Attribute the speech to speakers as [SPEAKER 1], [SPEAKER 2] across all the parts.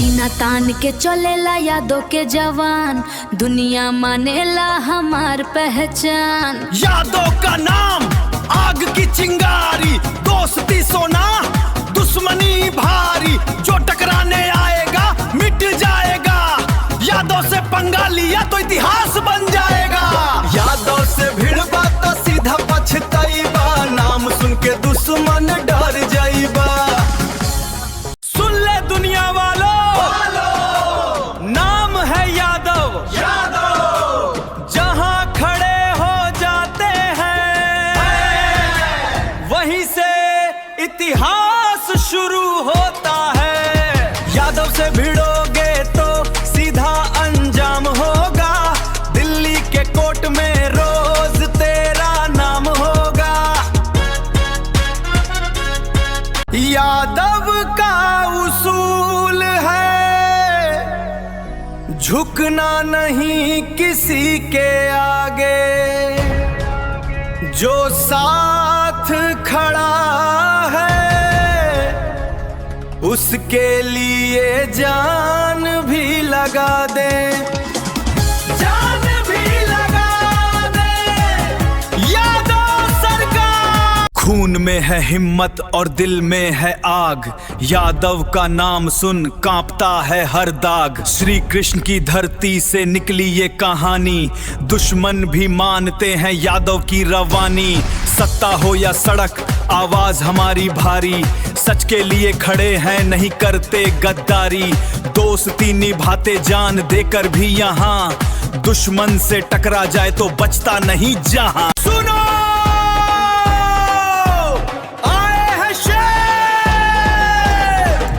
[SPEAKER 1] सीना तान के चलेला यादों के जवान, दुनिया मानेला हमार पहचान।
[SPEAKER 2] यादों का नाम आग की चिंगारी, दोस्ती सोना दुश्मनी भारी, जो टकराने आएगा मिट जाएगा। यादों से पंगा लिया तो इतिहास बन जाएगा। यादों से भिड़बा तो सीधा पछताइबा, नाम सुन के दुश्मन डर जाइबा। सुन ले दुनिया वालों, नाम है यादव। जहां खड़े हो जाते हैं वहीं से इतिहास शुरू होता है। यादव से भिड़ोगे तो सीधा अंजाम होगा, दिल्ली के कोर्ट में रोज तेरा नाम होगा। यादव का उसूल है झुकना नहीं किसी के आगे, जो साथ खड़ा है उसके लिए जान भी लगा दे, जान भी लगा दे। यादव सरकार। खून में है हिम्मत और दिल में है आग, यादव का नाम सुन कांपता है हर दाग। श्री कृष्ण की धरती से निकली ये कहानी, दुश्मन भी मानते हैं यादव की रवानी। सत्ता हो या सड़क आवाज हमारी भारी, सच के लिए खड़े हैं नहीं करते गद्दारी। दोस्ती निभाते जान देकर भी यहाँ, दुश्मन से टकरा जाए तो बचता नहीं जहां। सुनो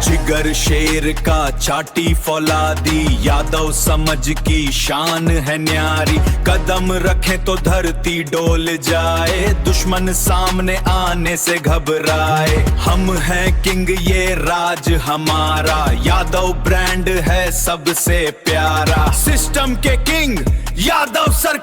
[SPEAKER 2] जिगर शेर का चाटी फौलादी, यादव समझ की शान है न्यारी। कदम रखें तो धरती डोल जाए, दुश्मन सामने आने से घबराए। हम हैं किंग ये राज हमारा, यादव ब्रांड है सबसे प्यारा। सिस्टम के किंग यादव सरकार।